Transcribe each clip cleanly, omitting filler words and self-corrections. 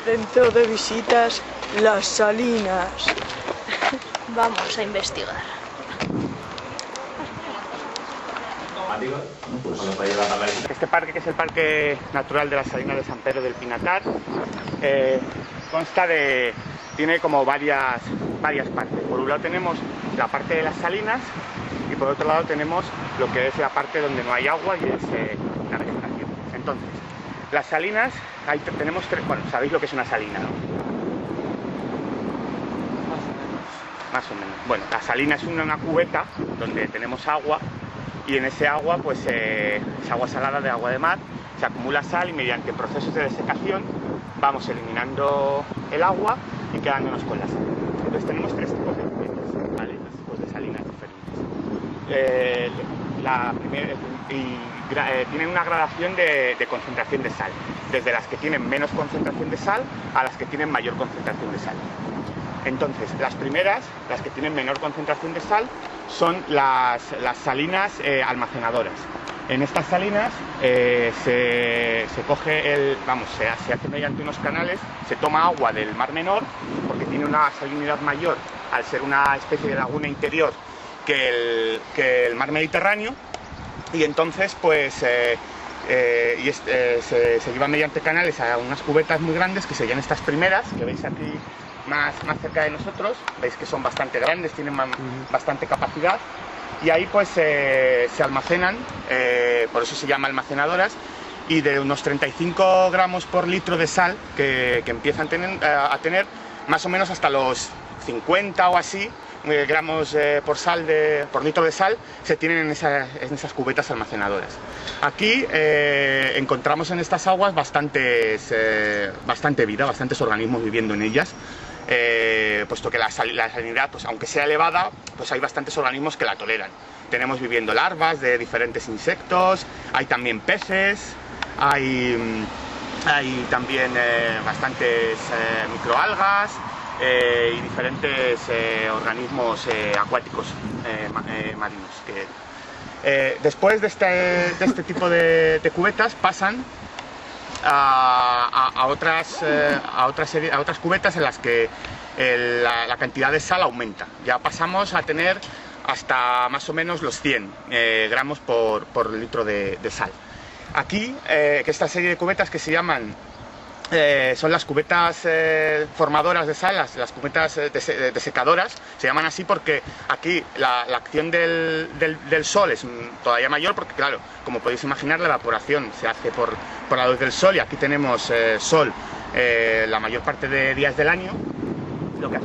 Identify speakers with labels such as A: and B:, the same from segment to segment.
A: Centro de visitas Las Salinas.
B: Vamos a investigar.
C: Este parque, que es el Parque Natural de las Salinas de San Pedro del Pinatar, tiene como varias partes. Por un lado tenemos la parte de las salinas y por otro lado tenemos lo que es la parte donde no hay agua y es la vegetación. Entonces, las salinas, ahí tenemos tres. Bueno, sabéis lo que es una salina, ¿no? Más o menos. Bueno, la salina es una cubeta donde tenemos agua y en ese agua pues es agua salada de agua de mar, se acumula sal y mediante procesos de desecación vamos eliminando el agua y quedándonos con la sal. Entonces tenemos tres tipos de cubetas, ¿vale? Tres tipos de salinas diferentes. Tienen una gradación de concentración de sal, desde las que tienen menos concentración de sal a las que tienen mayor concentración de sal. Entonces, las primeras, las que tienen menor concentración de sal, son las salinas almacenadoras. En estas salinas se hace mediante unos canales, se toma agua del Mar Menor, porque tiene una salinidad mayor al ser una especie de laguna interior que el mar Mediterráneo, y entonces pues se llevan mediante canales a unas cubetas muy grandes, que serían estas primeras, que veis aquí más cerca de nosotros. Veis que son bastante grandes, tienen bastante capacidad, y ahí pues se almacenan, por eso se llama almacenadoras, y de unos 35 gramos por litro de sal que empiezan a tener más o menos hasta los 50 o así gramos por litro de sal se tienen en esas cubetas almacenadoras. Aquí encontramos en estas aguas bastante vida, bastantes organismos viviendo en ellas, puesto que la salinidad, pues, aunque sea elevada, pues hay bastantes organismos que la toleran. Tenemos viviendo larvas de diferentes insectos, hay también peces, hay también bastantes microalgas y diferentes organismos acuáticos marinos. Después de este tipo de cubetas pasan a otras cubetas en las que la cantidad de sal aumenta. Ya pasamos a tener hasta más o menos los 100 gramos por litro de sal. Aquí, que esta serie de cubetas que se llaman son las cubetas formadoras de sal, las cubetas desecadoras, se llaman así porque aquí la acción del sol es todavía mayor, porque claro, como podéis imaginar, la evaporación se hace por la luz del sol, y aquí tenemos sol la mayor parte de días del año. Lo que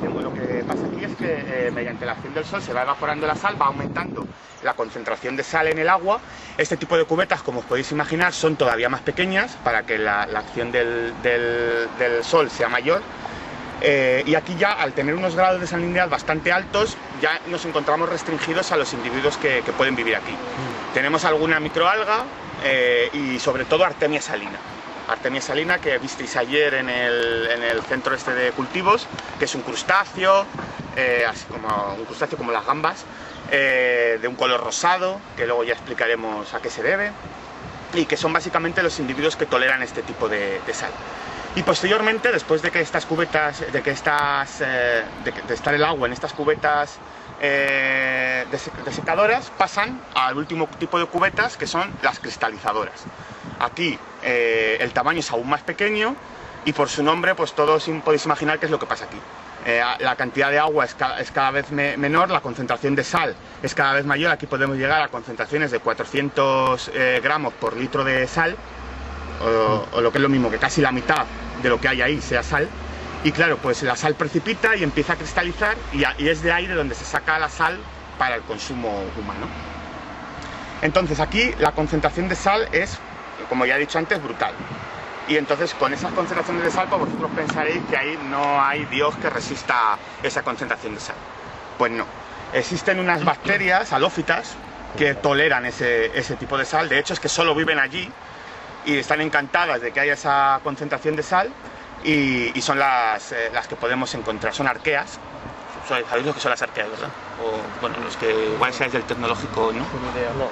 C: pasa aquí es que mediante la acción del sol se va evaporando la sal, va aumentando la concentración de sal en el agua. Este tipo de cubetas, como os podéis imaginar, son todavía más pequeñas para que la acción del sol sea mayor. Y aquí ya, al tener unos grados de salinidad bastante altos, ya nos encontramos restringidos a los individuos que pueden vivir aquí. Tenemos alguna microalga y sobre todo Artemia salina. Artemia salina, que visteis ayer en el centro este de cultivos, que es un crustáceo, así como un crustáceo como las gambas, de un color rosado, que luego ya explicaremos a qué se debe, y que son básicamente los individuos que toleran este tipo de sal. Y posteriormente, después de que estas cubetas, de estar el agua en estas cubetas desecadoras, pasan al último tipo de cubetas, que son las cristalizadoras. Aquí el tamaño es aún más pequeño, y por su nombre pues todos podéis imaginar qué es lo que pasa aquí. La cantidad de agua es cada vez menor, la concentración de sal es cada vez mayor. Aquí podemos llegar a concentraciones de 400 gramos por litro de sal, o lo que es lo mismo, que casi la mitad de lo que hay ahí sea sal. Y claro, pues la sal precipita y empieza a cristalizar, y es de ahí de donde se saca la sal para el consumo humano. Entonces aquí la concentración de sal es, como ya he dicho antes, brutal. Y entonces con esas concentraciones de sal, pues vosotros pensaréis que ahí no hay Dios que resista esa concentración de sal. Pues no. Existen unas bacterias halófitas que toleran ese tipo de sal. De hecho, es que solo viven allí y están encantadas de que haya esa concentración de sal, y son las que podemos encontrar. Son arqueas. ¿Sabéis lo que son las arqueas, verdad? O, bueno, los que igual seáis del tecnológico, ¿no?
D: No.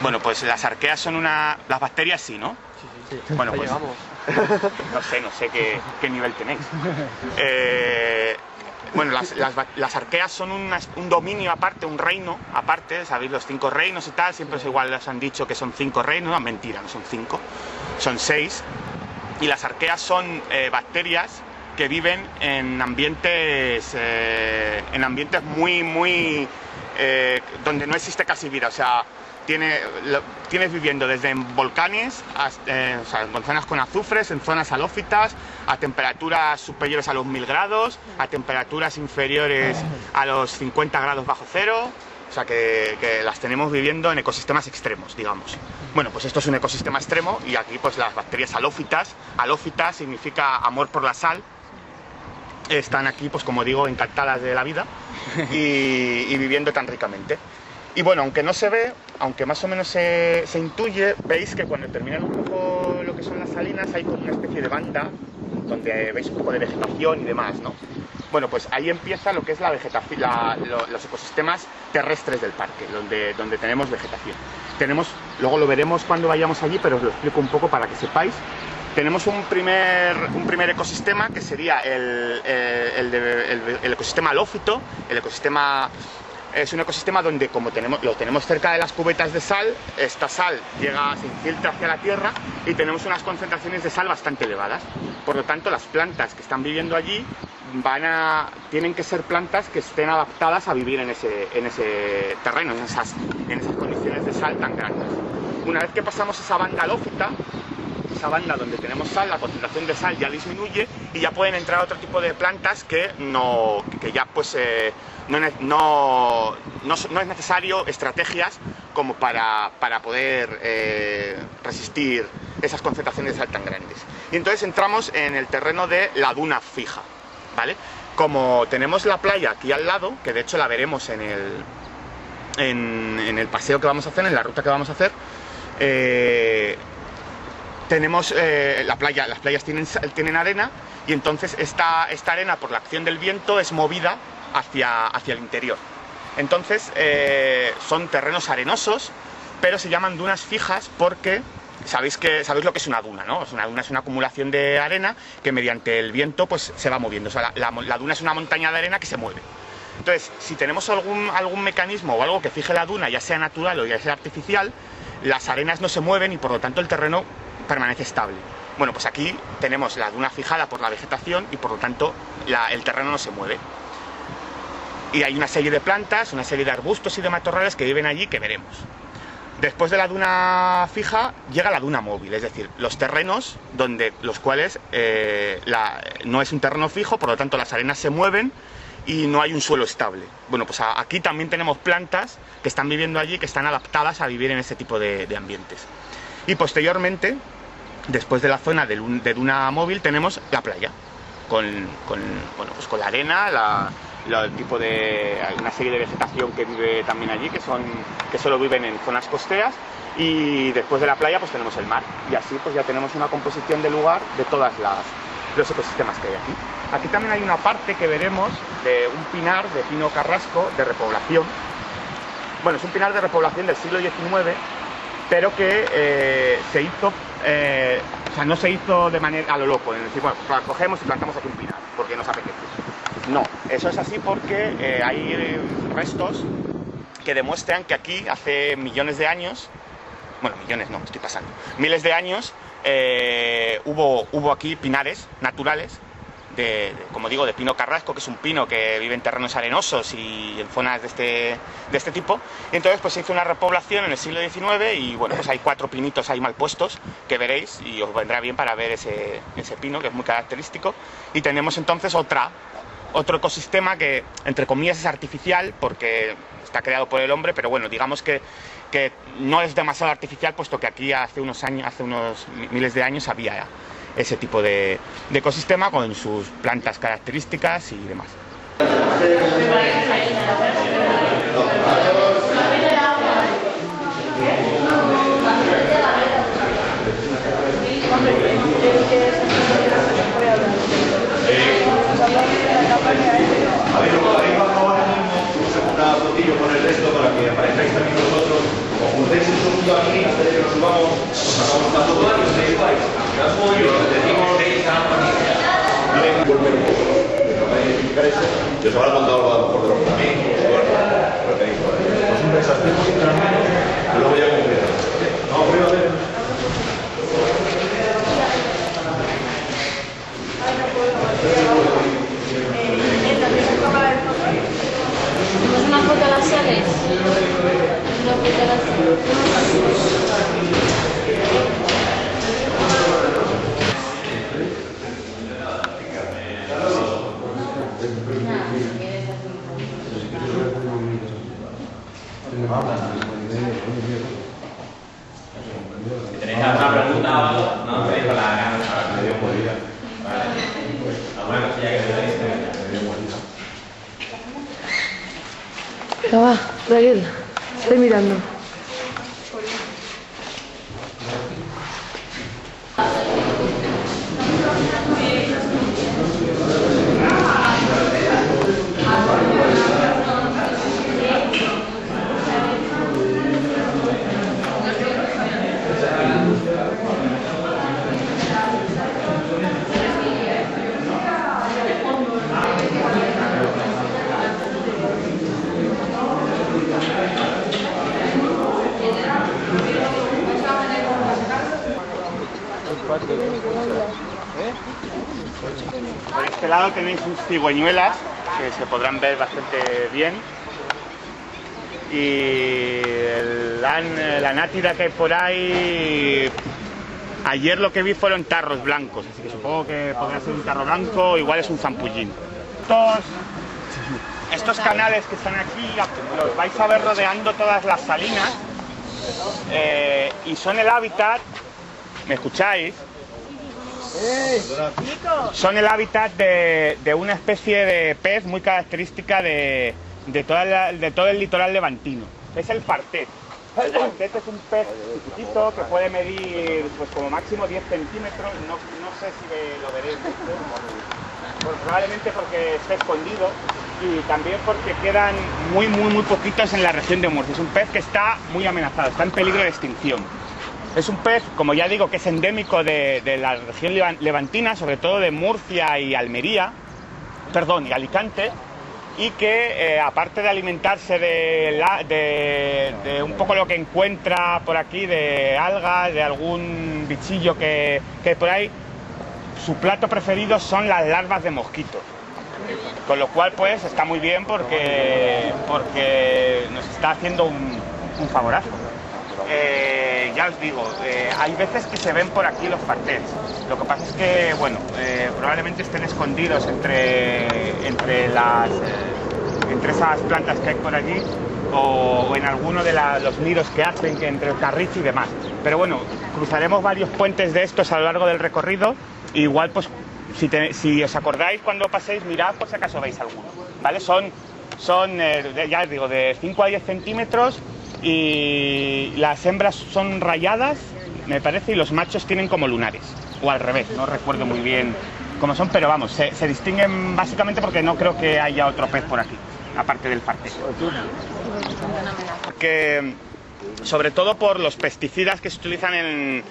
C: Bueno, pues las arqueas son las bacterias sí, ¿no? Bueno, pues no sé qué nivel tenéis. Bueno, las arqueas son un dominio aparte, un reino aparte, sabéis, los 5 reinos y tal, siempre es igual, les han dicho que son 5 reinos, no, mentira, no son 5, son 6, y las arqueas son bacterias que viven en ambientes muy donde no existe casi vida, o sea, tienes viviendo desde en volcanes, o sea, en zonas con azufres, en zonas halófitas, a temperaturas superiores a los 1000 grados, a temperaturas inferiores a los 50 grados bajo cero, o sea que las tenemos viviendo en ecosistemas extremos, digamos. Bueno, pues esto es un ecosistema extremo y aquí pues las bacterias halófitas, halófita significa amor por la sal, están aquí, pues como digo, encantadas de la vida y viviendo tan ricamente. Y bueno, aunque no se ve, aunque más o menos se intuye, veis que cuando terminan un poco lo que son las salinas hay como una especie de banda donde veis un poco de vegetación y demás, ¿no? Bueno, pues ahí empieza lo que es la vegetación, los ecosistemas terrestres del parque, donde tenemos vegetación. Luego lo veremos cuando vayamos allí, pero os lo explico un poco para que sepáis. Tenemos un primer ecosistema que sería el ecosistema halófito. El ecosistema es un ecosistema donde, como lo tenemos cerca de las cubetas de sal, esta sal se infiltra hacia la tierra y tenemos unas concentraciones de sal bastante elevadas. Por lo tanto, las plantas que están viviendo allí tienen que ser plantas que estén adaptadas a vivir en ese terreno, en esas condiciones de sal tan grandes. Una vez que pasamos esa banda halófita, esa banda donde tenemos sal, la concentración de sal ya disminuye y ya pueden entrar otro tipo de plantas que ya pues no es necesario estrategias como para poder resistir esas concentraciones de sal tan grandes. Y entonces entramos en el terreno de la duna fija, ¿vale? Como tenemos la playa aquí al lado, que de hecho la veremos en el paseo que vamos a hacer, en la ruta que vamos a hacer, tenemos las playas tienen arena y entonces esta arena, por la acción del viento, es movida hacia el interior. Entonces son terrenos arenosos, pero se llaman dunas fijas porque sabéis lo que es una duna, ¿no? Una duna es una acumulación de arena que mediante el viento pues se va moviendo. O sea, la duna es una montaña de arena que se mueve. Entonces, si tenemos algún mecanismo o algo que fije la duna, ya sea natural o ya sea artificial, las arenas no se mueven y por lo tanto el terreno permanece estable. Bueno, pues aquí tenemos la duna fijada por la vegetación y por lo tanto el terreno no se mueve. Y hay una serie de plantas, una serie de arbustos y de matorrales que viven allí que veremos. Después de la duna fija llega la duna móvil, es decir, los terrenos los cuales no es un terreno fijo, por lo tanto las arenas se mueven y no hay un suelo estable. Bueno, pues aquí también tenemos plantas que están viviendo allí, que están adaptadas a vivir en ese tipo de ambientes. Y posteriormente, después de la zona de duna móvil, tenemos la playa, con la arena, hay una serie de vegetación que vive también allí, que solo viven en zonas costeras, y después de la playa pues tenemos el mar, y así pues ya tenemos una composición de lugar de todos los ecosistemas que hay aquí. Aquí también hay una parte que veremos de un pinar de pino carrasco de repoblación. Bueno, es un pinar de repoblación del siglo XIX, pero que se hizo, o sea, no se hizo de manera a lo loco, es decir, bueno, pues cogemos y plantamos aquí un pinar, porque nos apetece. No, eso es así porque hay restos que demuestran que aquí hace millones de años, bueno, millones no, estoy pasando, miles de años, hubo aquí pinares naturales, como digo, de pino carrasco, que es un pino que vive en terrenos arenosos y en zonas de este tipo. Y entonces pues se hizo una repoblación en el siglo XIX y bueno, pues hay 4 pinitos ahí mal puestos que veréis y os vendrá bien para ver ese pino, que es muy característico. Y tenemos entonces otro ecosistema que, entre comillas, es artificial porque está creado por el hombre, pero bueno, digamos que no es demasiado artificial, puesto que aquí hace unos miles de años había ese tipo de ecosistema con sus plantas características y demás.
D: Una fotillo con el resto para que aparezcáis también vosotros, os juntéis en poquito aquí, antes de que nos subamos, sacamos una foto y os digo ahí. Y os decimos yo os habrá contado algo a lo mejor de los amigos, lo tenéis por ahí. Pues un mensaje un poquito menos, y luego ya concreto. No, primero a ver.
B: ¿Hacemos una foto a las sales? Una foto a las
E: Si tenéis alguna pregunta o algo, no pedís con la gana. Vale. ¿Alguna cosilla que tenéis?
A: Ya va, Raquel, estoy mirando.
C: Por este lado tenéis unas cigüeñuelas que se podrán ver bastante bien. Y la nátida que hay por ahí, ayer lo que vi fueron tarros blancos, así que supongo que podrá ser un tarro blanco o igual es un zampullín. Estos canales que están aquí los vais a ver rodeando todas las salinas y son el hábitat, ¿me escucháis? Son el hábitat de una especie de pez muy característica de todo el litoral levantino. Es el fartet. El fartet es un pez chiquitito que puede medir pues como máximo 10 centímetros. No sé si lo veréis. Pues probablemente porque está escondido y también porque quedan muy poquitos en la región de Murcia. Es un pez que está muy amenazado, está en peligro de extinción. Es un pez, como ya digo, que es endémico de la región levantina, sobre todo de Murcia y Almería, y Alicante, y que aparte de alimentarse de un poco lo que encuentra por aquí, de algas, de algún bichillo que hay por ahí, su plato preferido son las larvas de mosquitos. Con lo cual pues está muy bien porque nos está haciendo un favorazo. Ya os digo, hay veces que se ven por aquí los fartets. Lo que pasa es que, bueno, probablemente estén escondidos entre esas plantas que hay por allí o en alguno de los nidos que hacen, que entre el carrizo y demás. Pero bueno, cruzaremos varios puentes de estos a lo largo del recorrido. E igual, pues, si os acordáis cuando paséis, mirad por si acaso veis alguno, ¿vale? Son ya os digo, de 5 a 10 centímetros. Y las hembras son rayadas, me parece, y los machos tienen como lunares, o al revés, no recuerdo muy bien cómo son, pero vamos, se distinguen básicamente porque no creo que haya otro pez por aquí, aparte del fartet. Porque, sobre todo por los pesticidas que se utilizan en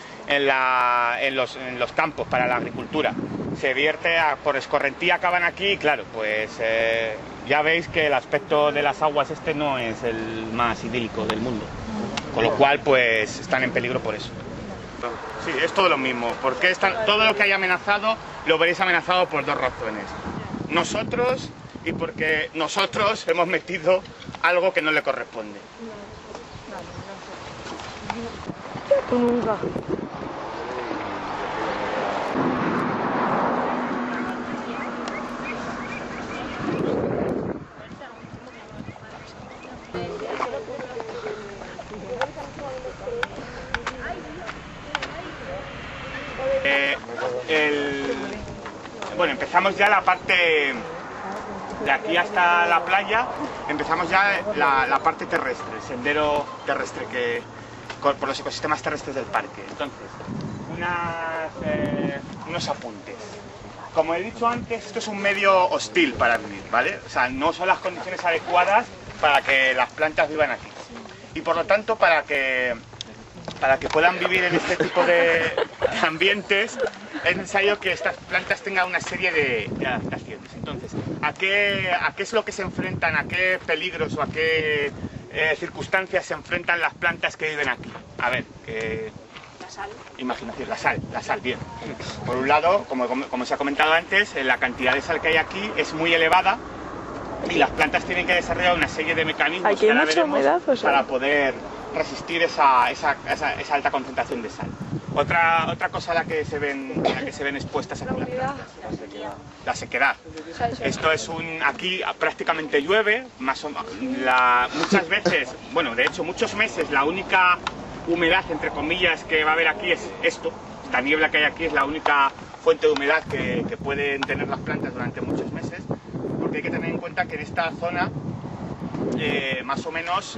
C: los campos para la agricultura. Se vierte por escorrentía, acaban aquí y claro, pues ya veis que el aspecto de las aguas no es el más idílico del mundo. Con lo cual pues están en peligro por eso. Sí, es todo lo mismo, porque todo lo que hay amenazado lo veréis amenazado por dos razones. Nosotros y porque nosotros hemos metido algo que no le corresponde.
A: Nunca.
C: Bueno, empezamos ya la parte de aquí hasta la playa, empezamos ya la parte terrestre, el sendero terrestre por los ecosistemas terrestres del parque. Entonces, unos apuntes. Como he dicho antes, esto es un medio hostil para vivir, ¿vale? O sea, no son las condiciones adecuadas para que las plantas vivan aquí. Y por lo tanto, para que para que puedan vivir en este tipo de ambientes, es necesario que estas plantas tengan una serie de adaptaciones. Entonces, ¿a qué es lo que se enfrentan, a qué peligros o a qué circunstancias se enfrentan las plantas que viven aquí? A ver,
B: La sal.
C: imaginación, la sal, bien. Por un lado, como se ha comentado antes, la cantidad de sal que hay aquí es muy elevada y las plantas tienen que desarrollar una serie de mecanismos
A: ¿Aquí
C: que
A: hay
C: ahora
A: mucha
C: veremos
A: humedad, o sea?
C: para poder resistir esa alta concentración de sal. Otra cosa a la que se ven expuestas aquí las plantas, la sequedad. Esto es aquí prácticamente llueve, muchas veces, bueno, de hecho muchos meses la única humedad, entre comillas, que va a haber aquí es esta niebla que hay aquí es la única fuente de humedad que pueden tener las plantas durante muchos meses, porque hay que tener en cuenta que en esta zona más o menos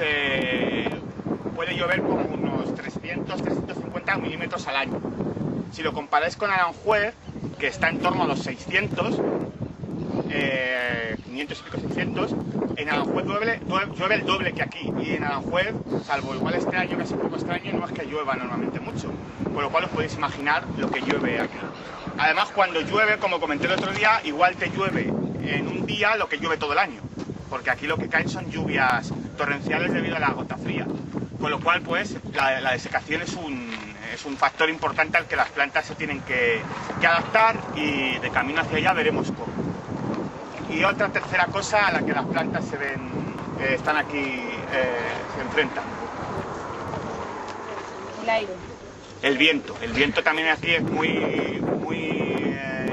C: puede llover como unos 300-350 milímetros al año. Si lo comparáis con Aranjuez, que está en torno a los 600, 500 y pico 600, en Aranjuez llueve el doble que aquí, y en Aranjuez, salvo igual este año, que es un poco extraño, no es que llueva normalmente mucho, con lo cual os podéis imaginar lo que llueve aquí. Además, cuando llueve, como comenté el otro día, igual te llueve en un día lo que llueve todo el año, porque aquí lo que caen son lluvias torrenciales debido a la gota fría, con lo cual pues la desecación es un factor importante al que las plantas se tienen que adaptar, y de camino hacia allá veremos cómo. Y otra tercera cosa a la que las plantas están aquí, se enfrentan.
B: El aire.
C: El viento también aquí es muy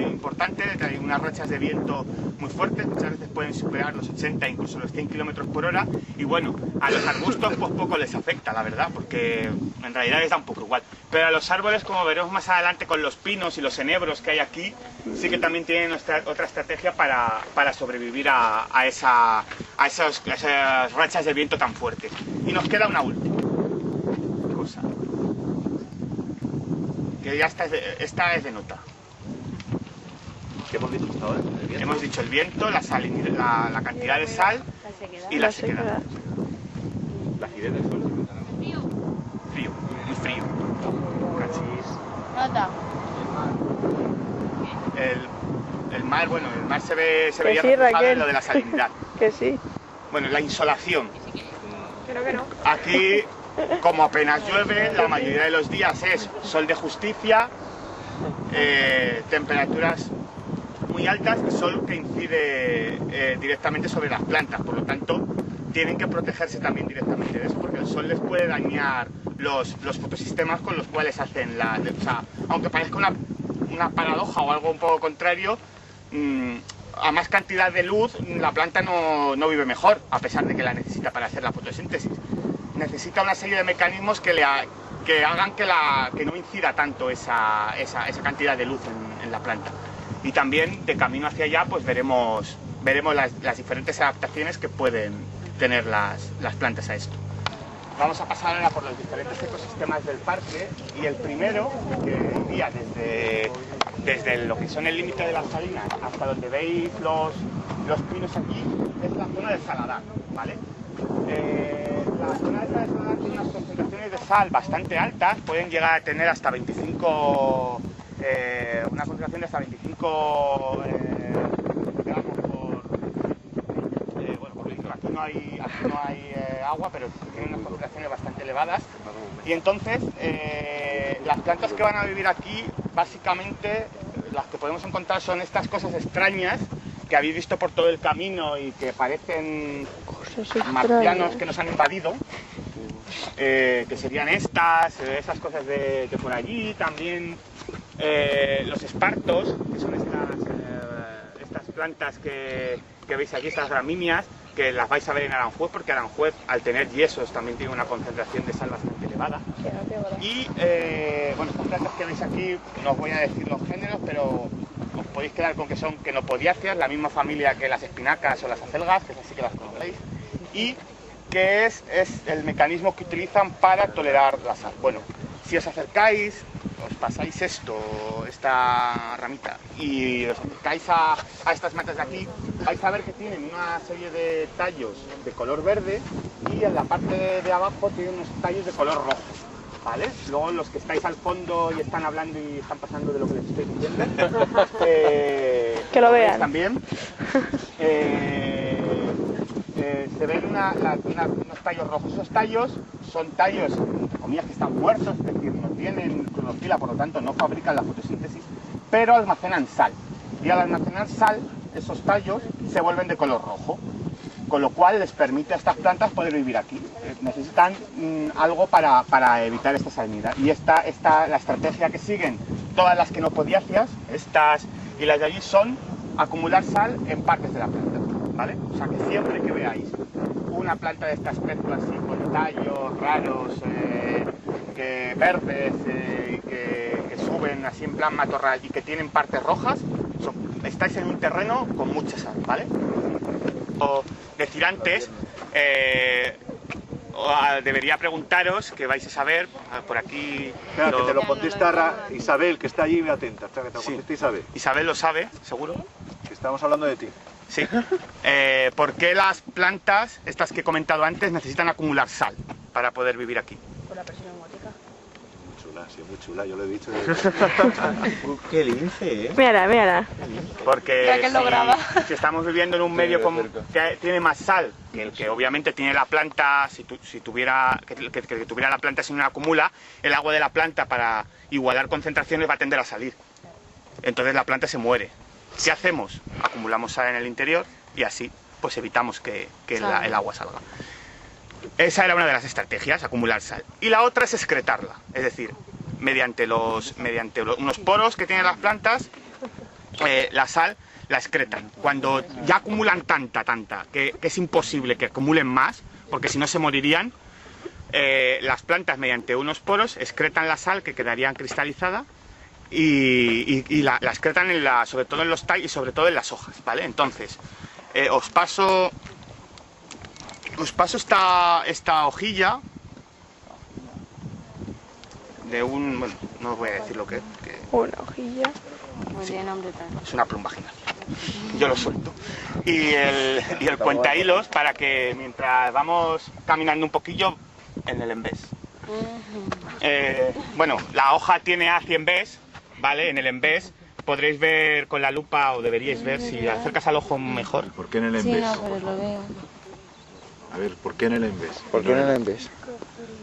C: importante, hay unas rachas de viento muy fuertes, muchas veces pueden superar los 80, incluso los 100 kilómetros por hora, y bueno, a los arbustos pues poco les afecta, la verdad, porque en realidad les da un poco igual, pero a los árboles, como veremos más adelante con los pinos y los enebros que hay aquí, sí que también tienen otra estrategia para sobrevivir a esas rachas de viento tan fuertes. Y nos queda una última cosa, que ya esta es de nota.
D: ¿Qué hemos dicho hasta ahora? ¿El viento?
C: Hemos dicho el viento, la cantidad de sal
B: La sequedad.
C: y la sequedad.
D: La acidez del suelo.
C: Frío, muy frío.
B: Nota.
C: El mar, bueno, el mar se veía
A: sí,
C: reflejado
A: Raquel.
C: en lo de la salinidad.
A: Que sí.
C: Bueno, la insolación.
B: Creo que no.
C: Aquí, como apenas llueve, la mayoría de los días es sol de justicia, temperaturas muy altas y sol que incide directamente sobre las plantas, por lo tanto tienen que protegerse también directamente de eso, porque el sol les puede dañar los fotosistemas con los cuales hacen o sea, aunque parezca una paradoja o algo un poco contrario, a más cantidad de luz la planta no vive mejor, a pesar de que la necesita para hacer la fotosíntesis. Necesita una serie de mecanismos que hagan que no incida tanto esa cantidad de luz en la planta. Y también de camino hacia allá pues veremos las diferentes adaptaciones que pueden tener las plantas a esto. Vamos a pasar ahora por los diferentes ecosistemas del parque, y el primero, que iría desde lo que son el límite de las salinas hasta donde veis los pinos aquí, es la zona de Saladar, ¿vale? La zona de Saladar tiene unas concentraciones de sal bastante altas, pueden llegar a tener hasta 25, una concentración de hasta 25 gramos por litro. Aquí no hay agua, pero tienen unas concentraciones bastante elevadas. Y entonces, las plantas que van a vivir aquí, básicamente, las que podemos encontrar son estas cosas extrañas que habéis visto por todo el camino y que parecen marcianos que nos han invadido, que serían esas cosas de por allí. También los espartos, que son estas plantas que veis aquí, estas gramíneas, que las vais a ver en Aranjuez, porque Aranjuez, al tener yesos, también tiene una concentración de sal bastante elevada. Y bueno, estas plantas que veis aquí, no os voy a decir los géneros, pero os podéis quedar con que son quenopodiáceas, la misma familia que las espinacas o las acelgas, que es así que las conocéis, y que es el mecanismo que utilizan para tolerar la sal. Bueno, si os acercáis, os pasáis esta ramita, y os acercáis a estas matas de aquí, vais a ver que tienen una serie de tallos de color verde, y en la parte de abajo tienen unos tallos de color rojo. ¿vale? Luego los que estáis al fondo y están hablando y están pasando de lo que les estoy diciendo,
A: que lo vean.
C: También. Se ven unos tallos rojos. Esos tallos son tallos, comillas, que están muertos, es decir, no tienen clorofila, por lo tanto no fabrican la fotosíntesis, pero almacenan sal. Y al almacenar sal, esos tallos se vuelven de color rojo, con lo cual les permite a estas plantas poder vivir aquí. Necesitan algo para evitar esta salinidad. Y la estrategia que siguen todas las quenopodiáceas, estas y las de allí, son acumular sal en partes de la planta, ¿vale? O sea que siempre que veáis una planta de este aspecto así, con tallos raros, verdes, que suben así en plan matorral y que tienen partes rojas, estáis en un terreno con mucha sal, ¿vale? O decir antes, debería preguntaros, que vais a saber, por aquí...
D: Espera, que te lo contesta Isabel, que está allí y atenta. Espera, que te lo contesta Isabel.
C: Isabel lo sabe, seguro.
D: Que estamos hablando de ti.
C: Sí. ¿Por qué las plantas, estas que he comentado antes, necesitan acumular sal para poder vivir aquí?
B: Por la presión osmótica.
D: Muy chula, sí, muy chula, yo lo he dicho.
E: Qué lince, ¿eh?
A: Mírala.
C: Porque
B: Ya que lo graba.
C: si estamos viviendo en un medio que tiene más sal que el que obviamente tiene la planta, si tuviera la planta si no la acumula, el agua de la planta para igualar concentraciones va a tender a salir. Entonces la planta se muere. ¿Qué hacemos? Acumulamos sal en el interior y así pues evitamos que el agua salga. Esa era una de las estrategias, acumular sal. Y la otra es excretarla, es decir, mediante unos poros que tienen las plantas, la sal la excretan. Cuando ya acumulan tanta, que es imposible que acumulen más, porque si no se morirían, las plantas mediante unos poros excretan la sal que quedaría cristalizada y la excretan sobre todo en los tallos y sobre todo en las hojas, ¿vale? Entonces, os paso esta hojilla de un... bueno, no os voy a decir lo que es.
A: Una hojilla.
B: Muy bien, hombre, tal.
C: Es una plumbagina. Yo lo suelto. Y el cuentahilos para que mientras vamos caminando un poquillo en el embés. Bueno, la hoja tiene A100 Bs, ¿vale? En el embés podréis ver con la lupa, o deberíais ver, si acercas al ojo mejor.
D: ¿Por qué en el
B: Sí,
D: embés?
B: no, pero lo veo.
D: A ver, ¿por qué en el embés?
F: ¿Por qué en el embés?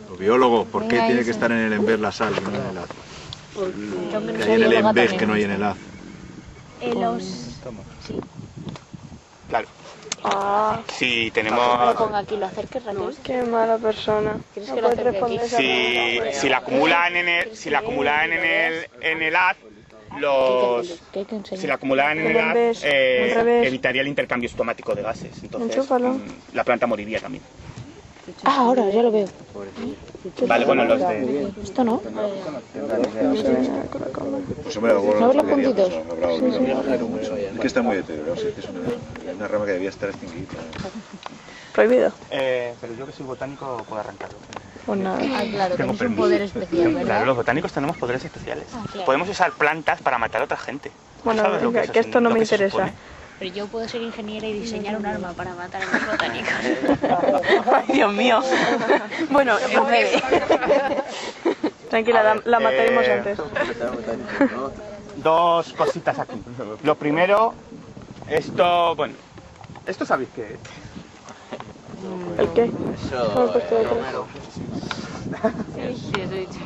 D: Los biólogos, ¿por qué
B: Venga,
D: tiene
B: eso.
D: que estar en el embés la sal y no en el haz?
B: Yo que no
D: Que
B: soy
D: hay en el
B: bióloga
D: embés
B: también.
D: que no hay en el haz.
C: Claro.
A: Ah,
C: Si
B: Me
C: tenemos...
B: pongo aquí, lo acerques, Raquel.
A: qué mala persona.
B: ¿Quieres
A: No
B: que lo
A: puedes
B: acerque
A: responder
B: aquí?
A: esa pregunta.
C: Si la acumulan en el haz,
B: ¿Qué hay que enseñar?
C: si la acumularan en
A: El
C: el haz,
A: embés, al revés.
C: evitaría el intercambio estomático de gases. Entonces,
A: Enchúfalo.
C: la planta moriría también.
B: Ah, ahora, ya lo veo.
C: Vale, bueno, los de...
B: Esto no.
D: Pues hombre,
B: ¿No ves los puntitos?
D: Es que está muy deteriorado, sí, es una rama que debía estar extinguida.
A: Prohibido.
C: pero yo que soy botánico puedo arrancarlo.
A: Pues nada.
B: Ah, claro,
C: Tengo
B: tenéis un
C: permiso.
B: poder especial, ¿verdad?
C: Claro, los botánicos tenemos poderes especiales.
B: claro.
C: Podemos usar plantas para matar a otra gente.
A: Bueno,
C: ¿Sabes lo
A: venga,
C: eso
A: que esto no
C: lo
A: me
C: que se
A: interesa.
C: supone?
B: Pero yo puedo ser ingeniera y diseñar un arma para matar a los botánicos.
A: Ay, Dios mío. Bueno, en breve. Tranquila, la mataremos antes.
C: Dos cositas aquí. Lo primero, esto, bueno, esto sabéis qué es.
A: ¿El qué? No lo he puesto detrás.
B: Sí, eso he dicho.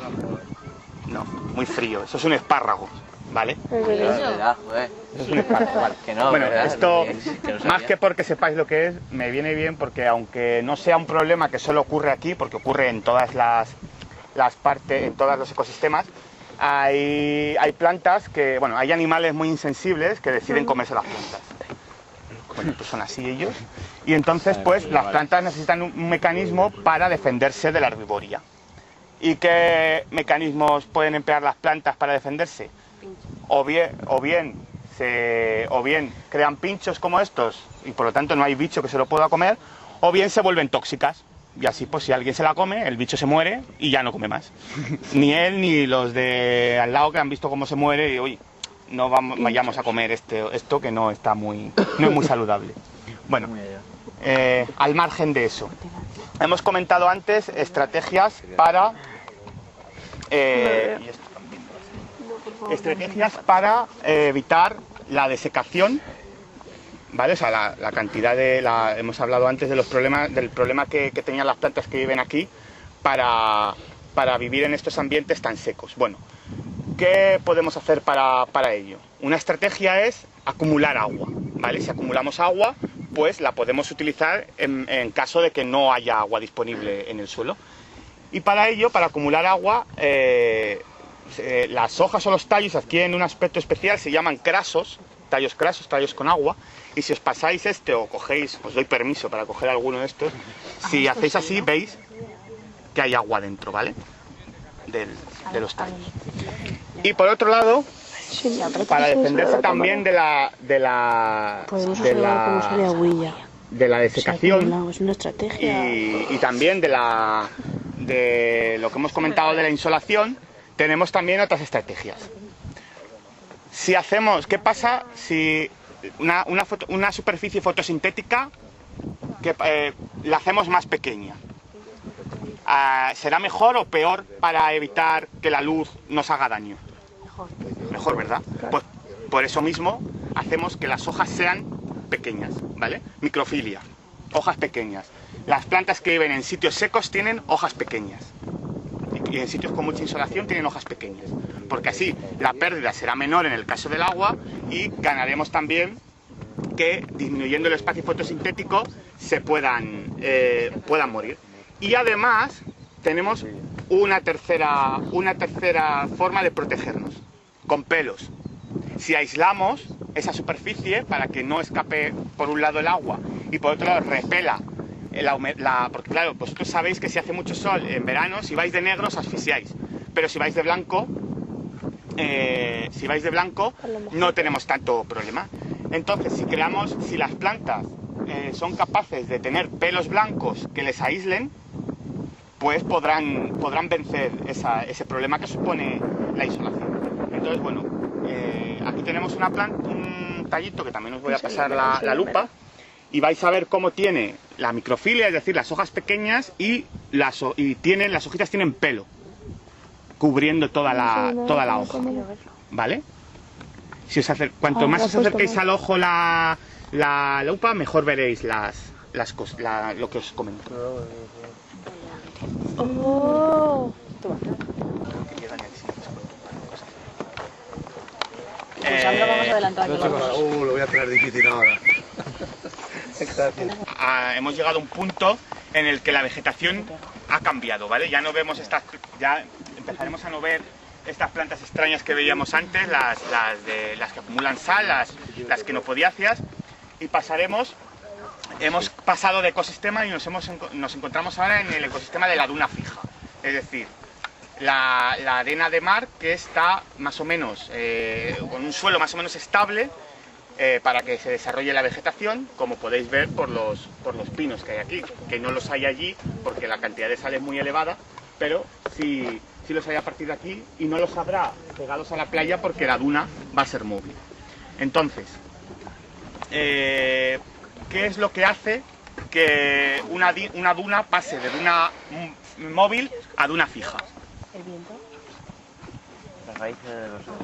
C: No, muy frío. Eso es un espárrago, ¿vale?
A: Es verdad.
C: Eso es un espárrago, ¿vale?
F: Que no,
C: bueno,
F: ¿verdad?
C: esto,
F: Que no sabía.
C: más que porque sepáis lo que es, me viene bien porque aunque no sea un problema que solo ocurre aquí, porque ocurre en todas las partes, en todos los ecosistemas, hay plantas que, bueno, hay animales muy insensibles que deciden comerse las plantas. Bueno, pues son así ellos. Y entonces, pues, las plantas necesitan un mecanismo para defenderse de la herbivoría. ¿Y qué mecanismos pueden emplear las plantas para defenderse? O bien crean pinchos como estos y por lo tanto no hay bicho que se lo pueda comer, o bien se vuelven tóxicas. Y así, pues, si alguien se la come, el bicho se muere y ya no come más. Ni él ni los de al lado que han visto cómo se muere y, oye, no vayamos a comer esto que no es muy saludable. Bueno, al margen de eso, hemos comentado antes estrategias para y esto también. Estrategias para evitar la desecación, ¿vale? O sea, la cantidad de... hemos hablado antes de los problemas, del problema que tenían las plantas que viven aquí para vivir en estos ambientes tan secos. Bueno, ¿qué podemos hacer para ello? Una estrategia es acumular agua, ¿vale? Si acumulamos agua, pues la podemos utilizar en caso de que no haya agua disponible en el suelo. Y para ello, para acumular agua, las hojas o los tallos adquieren un aspecto especial, se llaman crasos, tallos con agua, y si os pasáis o cogéis, os doy permiso para coger alguno de estos, si hacéis así, veis que hay agua dentro, ¿vale? De los tallos. Y por otro lado, para defenderse también de la desecación,
A: es una estrategia.
C: y también de lo que hemos comentado de la insolación, tenemos también otras estrategias. Si hacemos, ¿qué pasa si una superficie fotosintética la hacemos más pequeña? ¿Será mejor o peor para evitar que la luz nos haga daño? Mejor, ¿verdad? Pues por eso mismo hacemos que las hojas sean pequeñas, ¿vale? Microfilia, hojas pequeñas. Las plantas que viven en sitios secos tienen hojas pequeñas. Y en sitios con mucha insolación tienen hojas pequeñas. Porque así la pérdida será menor en el caso del agua y ganaremos también que disminuyendo el espacio fotosintético se puedan morir. Y además tenemos una tercera forma de protegernos, con pelos. Si aislamos esa superficie para que no escape por un lado el agua y por otro lado repela porque claro, vosotros sabéis que si hace mucho sol en verano, si vais de negro os asfixiáis, pero si vais de blanco no tenemos tanto problema. Entonces, si las plantas son capaces de tener pelos blancos que les aíslen, pues podrán vencer ese problema que supone la insolación. Entonces, bueno, aquí tenemos un tallito que también os voy a pasar la lupa y vais a ver cómo tiene la microfilia, es decir, las hojas pequeñas y las hojitas tienen pelo cubriendo toda la hoja, ¿vale? Cuanto más os acerquéis al ojo la lupa, mejor veréis lo que os comento.
A: Oh. Toma.
B: Sandra, vamos a adelantar.
D: Lo voy a tener difícil ahora.
C: Hemos llegado a un punto en el que la vegetación ha cambiado, ¿vale? Ya no vemos ya empezaremos a no ver estas plantas extrañas que veíamos antes, las que acumulan sal, las quenopodiáceas, y hemos pasado de ecosistema y nos encontramos ahora en el ecosistema de la duna fija, es decir, la arena de mar que está más o menos con un suelo más o menos estable para que se desarrolle la vegetación, como podéis ver por los pinos que hay aquí, que no los hay allí porque la cantidad de sal es muy elevada, pero sí los hay a partir de aquí y no los habrá pegados a la playa porque la duna va a ser móvil. Entonces, ¿qué es lo que hace que una duna pase de duna móvil a duna fija?
A: El viento.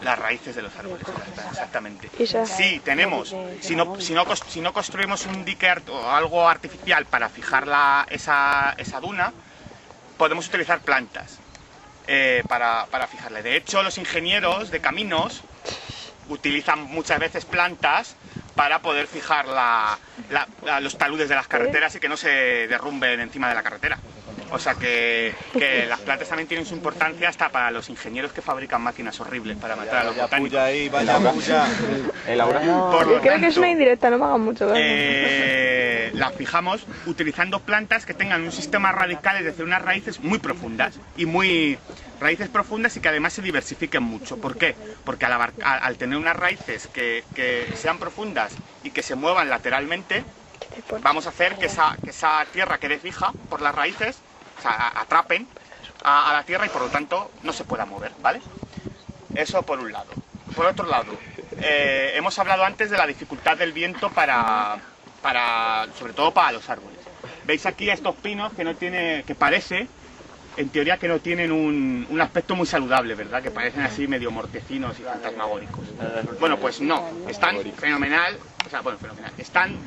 C: Las raíces de los árboles, exactamente. Si no construimos un dique o algo artificial para fijar esa duna, podemos utilizar plantas para fijarle. De hecho, los ingenieros de caminos utilizan muchas veces plantas para poder fijar los taludes de las carreteras y que no se derrumben encima de la carretera. O sea que las plantas también tienen su importancia hasta para los ingenieros que fabrican máquinas horribles para matar a los botánicos.
A: Yo creo que es una indirecta, no me hagan mucho caso.
C: Las fijamos utilizando plantas que tengan un sistema radical, es decir, unas raíces muy profundas raíces profundas y que además se diversifiquen mucho. ¿Por qué? Porque al tener unas raíces que sean profundas y que se muevan lateralmente, vamos a hacer que esa tierra quede fija por las raíces, o sea, atrapen a la tierra y por lo tanto no se pueda mover, ¿vale? Eso por un lado. Por otro lado, hemos hablado antes de la dificultad del viento sobre todo para los árboles. Veis aquí a estos pinos que parece en teoría que no tienen un aspecto muy saludable, ¿verdad? Que parecen así medio mortecinos y fantasmagóricos. Bueno, pues no, están fenomenal, o sea, bueno, fenomenal. Están,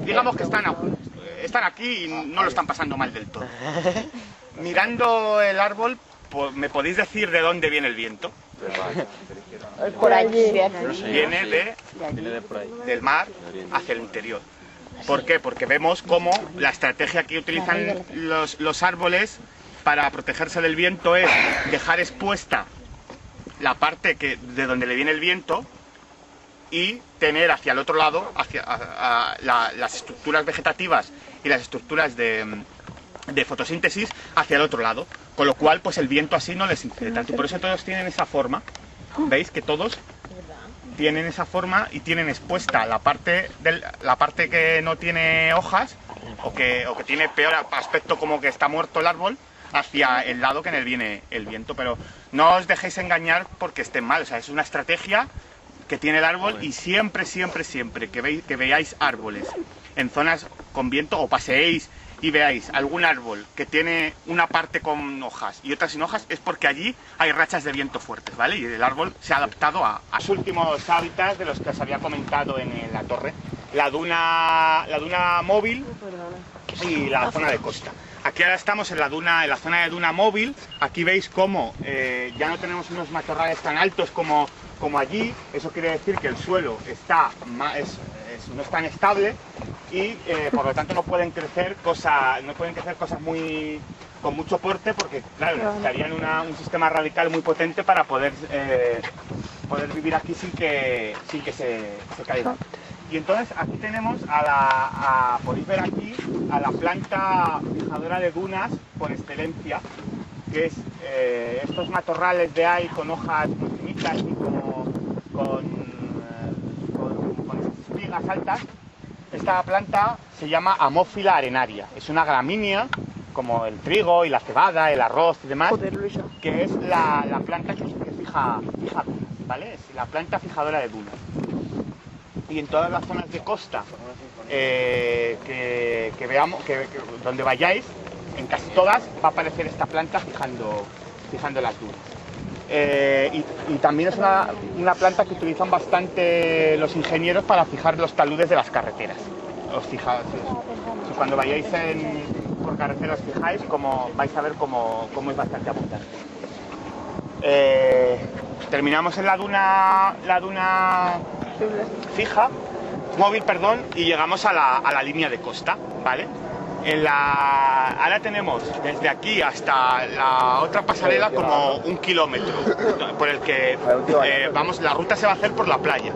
C: digamos que están aquí y no lo están pasando mal del todo. Mirando el árbol, pues, ¿me podéis decir de dónde viene el viento?
A: Por allí.
C: Viene del mar hacia el interior. ¿Por qué? Porque vemos cómo la estrategia que utilizan los árboles para protegerse del viento es dejar expuesta la parte de donde le viene el viento y tener hacia el otro lado las estructuras vegetativas y las estructuras de fotosíntesis hacia el otro lado, con lo cual pues el viento así no les incide tanto. Y por eso todos tienen esa forma. ¿Veis que todos tienen esa forma y tienen expuesta la parte que no tiene hojas o que tiene peor aspecto, como que está muerto el árbol, hacia el lado que en el viene el viento? Pero no os dejéis engañar porque estén mal, o sea, es una estrategia que tiene el árbol, y siempre que veáis árboles en zonas con viento, o paseéis y veáis algún árbol que tiene una parte con hojas y otra sin hojas, es porque allí hay rachas de viento fuertes, ¿vale? Y el árbol se ha adaptado a los últimos hábitats de los que os había comentado en la torre, la duna móvil y la zona de costa. Aquí ahora estamos en la zona de duna móvil. Aquí veis cómo ya no tenemos unos matorrales tan altos como allí. Eso quiere decir que el suelo no es tan estable y por lo tanto no pueden crecer cosas con mucho porte, porque claro, necesitarían un sistema radical muy potente para poder vivir aquí sin que se caigan. Y entonces aquí tenemos podéis ver aquí a la planta fijadora de dunas por excelencia, que es estos matorrales de ahí con hojas muy finitas y con esas espigas altas. Esta planta se llama Amófila arenaria, es una gramínea como el trigo y la cebada, el arroz y demás, que es la planta que fija dunas, ¿vale? Es la planta fijadora de dunas. Y en todas las zonas de costa donde vayáis, en casi todas va a aparecer esta planta fijando las dunas. Y también es una planta que utilizan bastante los ingenieros para fijar los taludes de las carreteras. Si cuando vayáis por carreteras fijáis, vais a ver cómo es bastante abundante. Terminamos en la duna fija, móvil, perdón, y llegamos a la línea de costa, ¿vale? Ahora tenemos desde aquí hasta la otra pasarela como 1 kilómetro por el que la ruta se va a hacer por la playa.